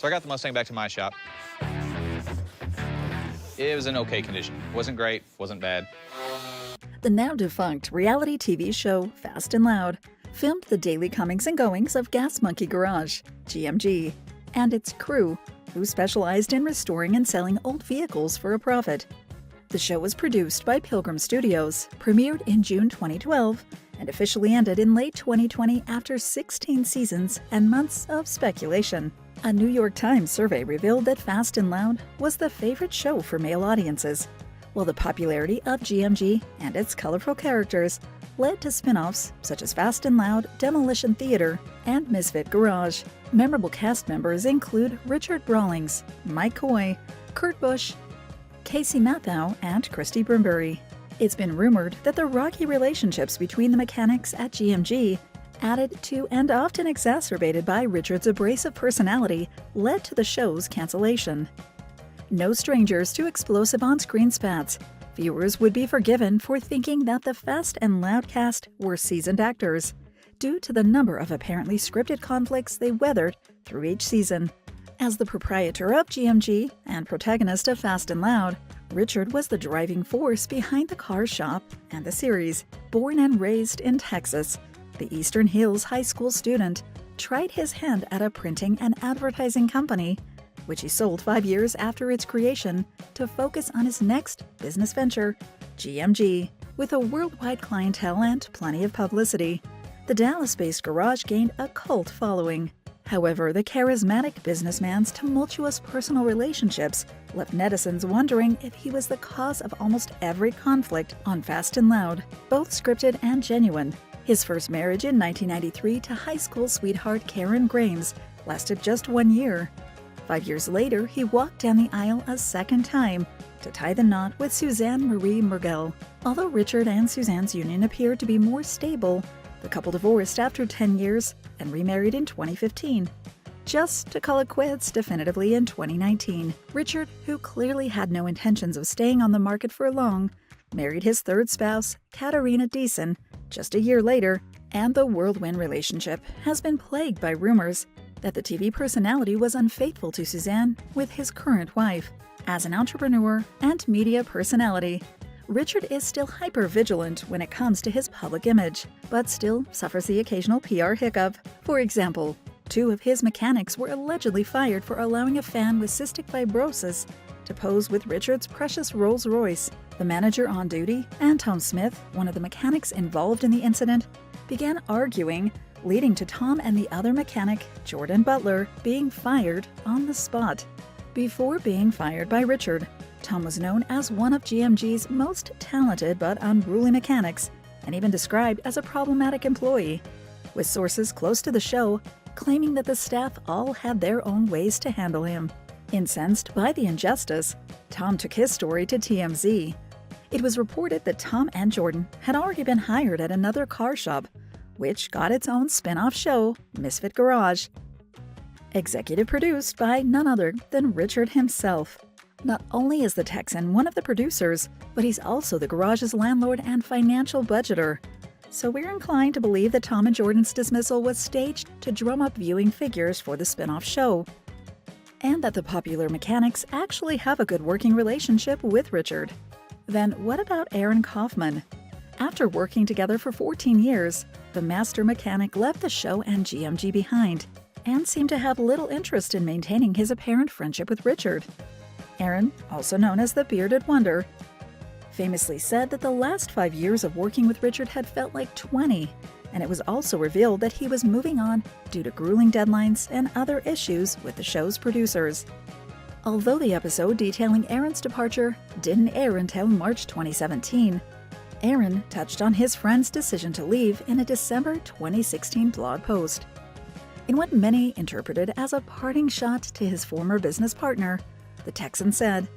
So I got the Mustang back to my shop. It was in okay condition. Wasn't great, wasn't bad. The now-defunct reality TV show Fast and Loud filmed the daily comings and goings of Gas Monkey Garage, GMG, and its crew, who specialized in restoring and selling old vehicles for a profit. The show was produced by Pilgrim Studios, premiered in June 2012, and officially ended in late 2020 after 16 seasons and months of speculation. A New York Times survey revealed that Fast and Loud was the favorite show for male audiences, while the popularity of GMG and its colorful characters led to spin-offs such as Fast and Loud, Demolition Theater, and Misfit Garage. Memorable cast members include Richard Rawlings, Mike Coy, Kurt Busch, Casey Mathieu, and Christie Brimberry. It's been rumored that the rocky relationships between the mechanics at GMG, added to and often exacerbated by Richard's abrasive personality, led to the show's cancellation. No strangers to explosive on-screen spats, viewers would be forgiven for thinking that the Fast and Loud cast were seasoned actors, due to the number of apparently scripted conflicts they weathered through each season. As the proprietor of GMG and protagonist of Fast and Loud, Richard was the driving force behind the car shop and the series. Born and raised in Texas, the Eastern Hills High School student tried his hand at a printing and advertising company, which he sold 5 years after its creation to focus on his next business venture, GMG. With a worldwide clientele and plenty of publicity, the Dallas-based garage gained a cult following. However, the charismatic businessman's tumultuous personal relationships left netizens wondering if he was the cause of almost every conflict on Fast and Loud, both scripted and genuine. His first marriage in 1993 to high school sweetheart Karen Grimes lasted just 1 year. 5 years later, he walked down the aisle a second time to tie the knot with Suzanne Marie Mergel. Although Richard and Suzanne's union appeared to be more stable, the couple divorced after 10 years and remarried in 2015, just to call it quits definitively in 2019. Richard, who clearly had no intentions of staying on the market for long, married his third spouse, Katarina Deason, just a year later, and the whirlwind relationship has been plagued by rumors that the TV personality was unfaithful to Suzanne with his current wife. As an entrepreneur and media personality, Richard is still hyper-vigilant when it comes to his public image, but still suffers the occasional PR hiccup. For example, 2 of his mechanics were allegedly fired for allowing a fan with cystic fibrosis to pose with Richard's precious Rolls-Royce. The manager on duty and Tom Smith, one of the mechanics involved in the incident, began arguing, leading to Tom and the other mechanic, Jordan Butler, being fired on the spot. Before being fired by Richard, Tom was known as one of GMG's most talented but unruly mechanics, and even described as a problematic employee, with sources close to the show claiming that the staff all had their own ways to handle him. Incensed by the injustice, Tom took his story to TMZ. It was reported that Tom and Jordan had already been hired at another car shop, which got its own spin-off show, Misfit Garage, executive produced by none other than Richard himself. Not only is the Texan one of the producers, but he's also the garage's landlord and financial budgeter. So we're inclined to believe that Tom and Jordan's dismissal was staged to drum up viewing figures for the spin-off show, and that the popular mechanics actually have a good working relationship with Richard. Then what about Aaron Kaufman? After working together for 14 years, the master mechanic left the show and GMG behind, and seemed to have little interest in maintaining his apparent friendship with Richard. Aaron, also known as the Bearded Wonder, famously said that the last 5 years of working with Richard had felt like 20, and it was also revealed that he was moving on due to grueling deadlines and other issues with the show's producers. Although the episode detailing Aaron's departure didn't air until March 2017, Aaron touched on his friend's decision to leave in a December 2016 blog post. In what many interpreted as a parting shot to his former business partner, the Texan said,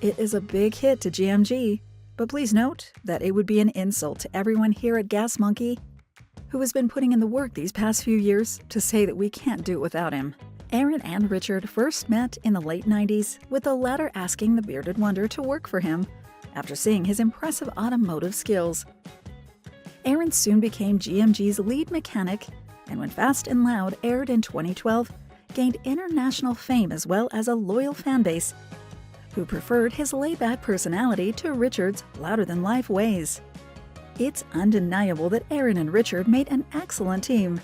"It is a big hit to GMG, but please note that it would be an insult to everyone here at Gas Monkey who has been putting in the work these past few years to say that we can't do it without him." Aaron and Richard first met in the late 90s, with the latter asking the Bearded Wonder to work for him after seeing his impressive automotive skills. Aaron soon became GMG's lead mechanic, and when Fast and Loud aired in 2012, gained international fame as well as a loyal fan base who preferred his laid-back personality to Richard's louder-than-life ways. It's undeniable that Aaron and Richard made an excellent team.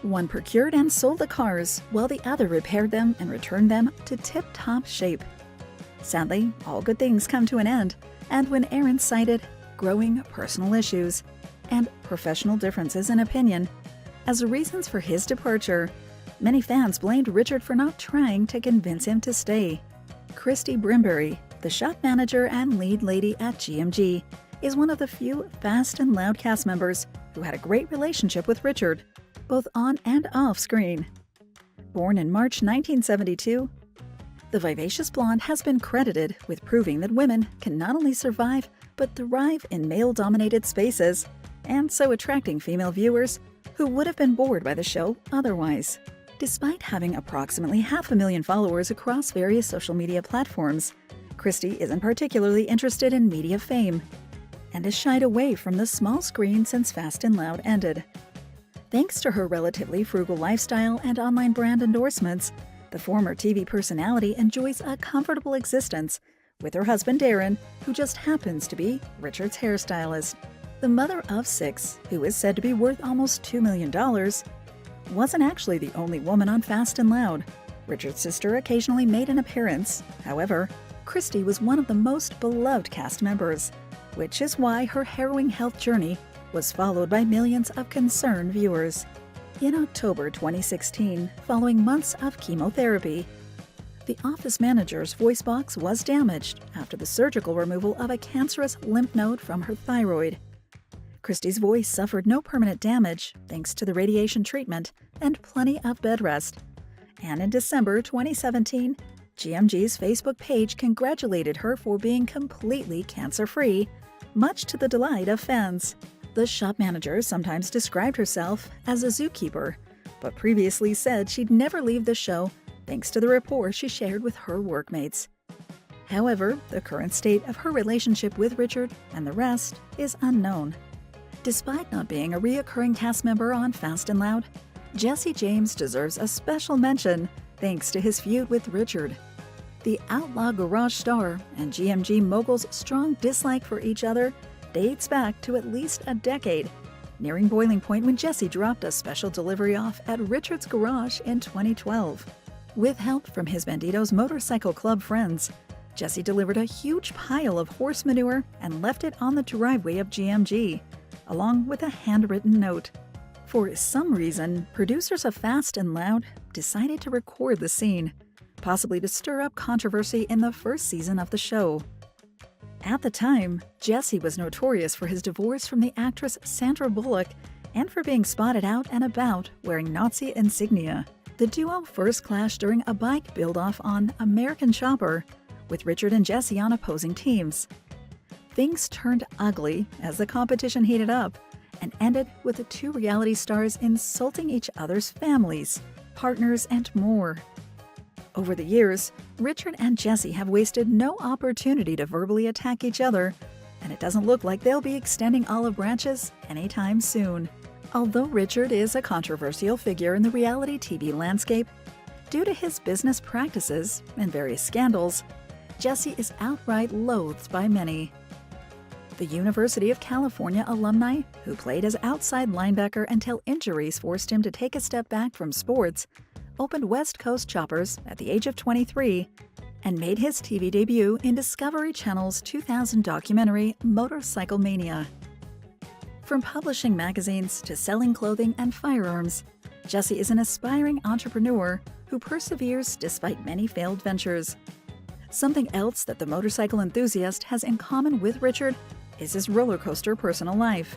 One procured and sold the cars, while the other repaired them and returned them to tip-top shape. Sadly, all good things come to an end, and when Aaron cited growing personal issues and professional differences in opinion as reasons for his departure, many fans blamed Richard for not trying to convince him to stay. Christie Brimberry, the shop manager and lead lady at GMG, is one of the few Fast and Loud cast members who had a great relationship with Richard, both on and off screen. Born in March 1972, the vivacious blonde has been credited with proving that women can not only survive but thrive in male-dominated spaces, and so attracting female viewers who would have been bored by the show otherwise. Despite having approximately 500,000 followers across various social media platforms, Christie isn't particularly interested in media fame and has shied away from the small screen since Fast and Loud ended. Thanks to her relatively frugal lifestyle and online brand endorsements, the former TV personality enjoys a comfortable existence with her husband Darren, who just happens to be Richard's hairstylist. The mother of 6, who is said to be worth almost $2 million, wasn't actually the only woman on Fast and Loud. Richard's sister occasionally made an appearance. However, Christie was one of the most beloved cast members, which is why her harrowing health journey was followed by millions of concerned viewers. In October 2016, following months of chemotherapy, the office manager's voice box was damaged after the surgical removal of a cancerous lymph node from her thyroid. Christie's voice suffered no permanent damage thanks to the radiation treatment and plenty of bed rest. And in December 2017, GMG's Facebook page congratulated her for being completely cancer-free, much to the delight of fans. The shop manager sometimes described herself as a zookeeper, but previously said she'd never leave the show thanks to the rapport she shared with her workmates. However, the current state of her relationship with Richard and the rest is unknown. Despite not being a reoccurring cast member on Fast and Loud, Jesse James deserves a special mention thanks to his feud with Richard. The Outlaw Garage star and GMG mogul's strong dislike for each other dates back to at least a decade, nearing boiling point when Jesse dropped a special delivery off at Richard's garage in 2012. With help from his Banditos Motorcycle Club friends, Jesse delivered a huge pile of horse manure and left it on the driveway of GMG, along with a handwritten note. For some reason, producers of Fast and Loud decided to record the scene, possibly to stir up controversy in the first season of the show. At the time, Jesse was notorious for his divorce from the actress Sandra Bullock and for being spotted out and about wearing Nazi insignia. The duo first clashed during a bike build-off on American Chopper, with Richard and Jesse on opposing teams. Things turned ugly as the competition heated up and ended with the two reality stars insulting each other's families, partners, and more. Over the years, Richard and Jesse have wasted no opportunity to verbally attack each other, and it doesn't look like they'll be extending olive branches anytime soon. Although Richard is a controversial figure in the reality TV landscape, due to his business practices and various scandals, Jesse is outright loathed by many. The University of California alumni, who played as outside linebacker until injuries forced him to take a step back from sports, opened West Coast Choppers at the age of 23 and made his TV debut in Discovery Channel's 2000 documentary Motorcycle Mania. From publishing magazines to selling clothing and firearms, Jesse is an aspiring entrepreneur who perseveres despite many failed ventures. Something else that the motorcycle enthusiast has in common with Richard is his roller coaster personal life.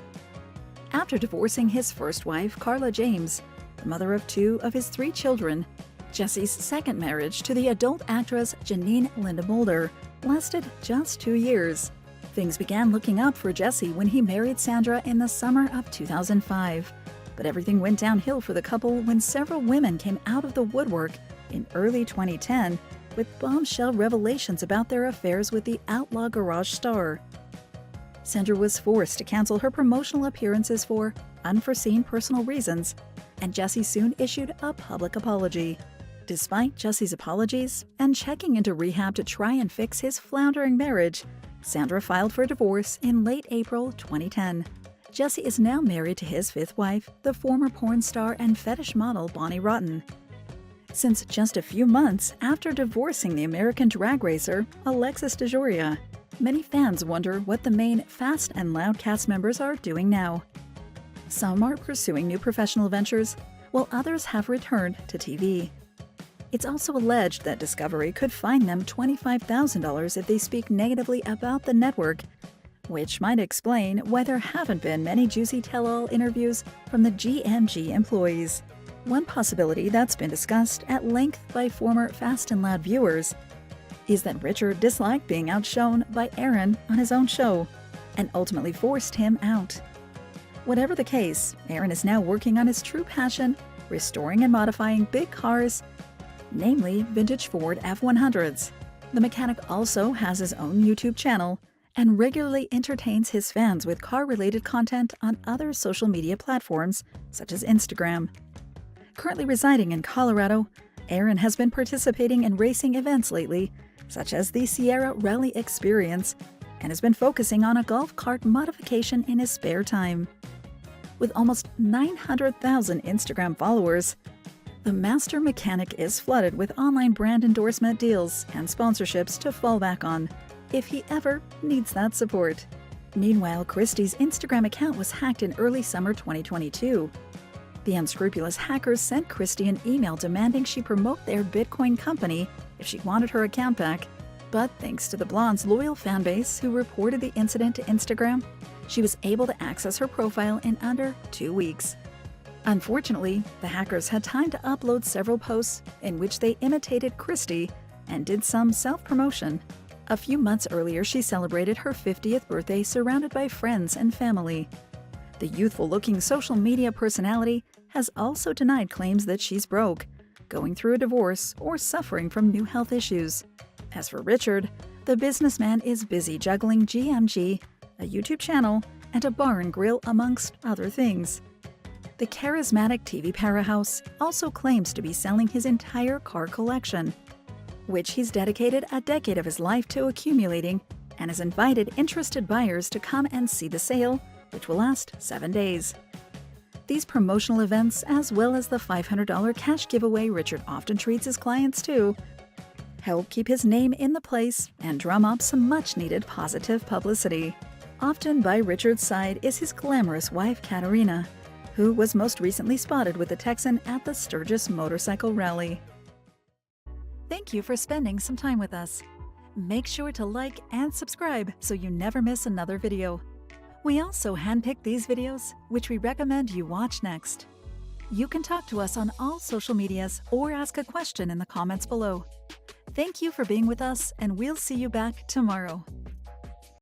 After divorcing his first wife, Carla James, the mother of 2 of his 3 children, Jesse's second marriage to the adult actress Janine Linda Mulder lasted just 2 years. Things began looking up for Jesse when he married Sandra in the summer of 2005. But everything went downhill for the couple when several women came out of the woodwork in early 2010 with bombshell revelations about their affairs with the Outlaw Garage star. Sandra was forced to cancel her promotional appearances for unforeseen personal reasons, and Jesse soon issued a public apology. Despite Jesse's apologies and checking into rehab to try and fix his floundering marriage, Sandra filed for divorce in late April 2010. Jesse is now married to his fifth wife, the former porn star and fetish model Bonnie Rotten. Since just a few months after divorcing the American drag racer Alexis DeJoria, many fans wonder what the main Fast and Loud cast members are doing now. Some are pursuing new professional ventures, while others have returned to TV. It's also alleged that Discovery could fine them $25,000 if they speak negatively about the network, which might explain why there haven't been many juicy tell-all interviews from the GMG employees. One possibility that's been discussed at length by former Fast and Loud viewers is that Richard disliked being outshone by Aaron on his own show and ultimately forced him out. Whatever the case, Aaron is now working on his true passion, restoring and modifying big cars, namely vintage Ford F-100s. The mechanic also has his own YouTube channel and regularly entertains his fans with car-related content on other social media platforms such as Instagram. Currently residing in Colorado, Aaron has been participating in racing events lately, such as the Sierra Rally Experience, and has been focusing on a golf cart modification in his spare time. With almost 900,000 Instagram followers, the master mechanic is flooded with online brand endorsement deals and sponsorships to fall back on if he ever needs that support. Meanwhile, Christie's Instagram account was hacked in early summer 2022. The unscrupulous hackers sent Christie an email demanding she promote their Bitcoin company if she wanted her account back. But thanks to the blonde's loyal fanbase who reported the incident to Instagram, she was able to access her profile in under 2 weeks. Unfortunately, the hackers had time to upload several posts in which they imitated Christie and did some self-promotion. A few months earlier, she celebrated her 50th birthday surrounded by friends and family. The youthful-looking social media personality has also denied claims that she's broke, going through a divorce, or suffering from new health issues. As for Richard, the businessman is busy juggling GMG, a YouTube channel, and a bar and grill amongst other things. The charismatic TV powerhouse also claims to be selling his entire car collection, which he's dedicated a decade of his life to accumulating, and has invited interested buyers to come and see the sale, which will last 7 days. These promotional events, as well as the $500 cash giveaway Richard often treats his clients to, help keep his name in the place and drum up some much-needed positive publicity. Often by Richard's side is his glamorous wife, Katerina, who was most recently spotted with the Texan at the Sturgis Motorcycle Rally. Thank you for spending some time with us. Make sure to like and subscribe so you never miss another video. We also handpick these videos, which we recommend you watch next. You can talk to us on all social medias or ask a question in the comments below. Thank you for being with us, and we'll see you back tomorrow.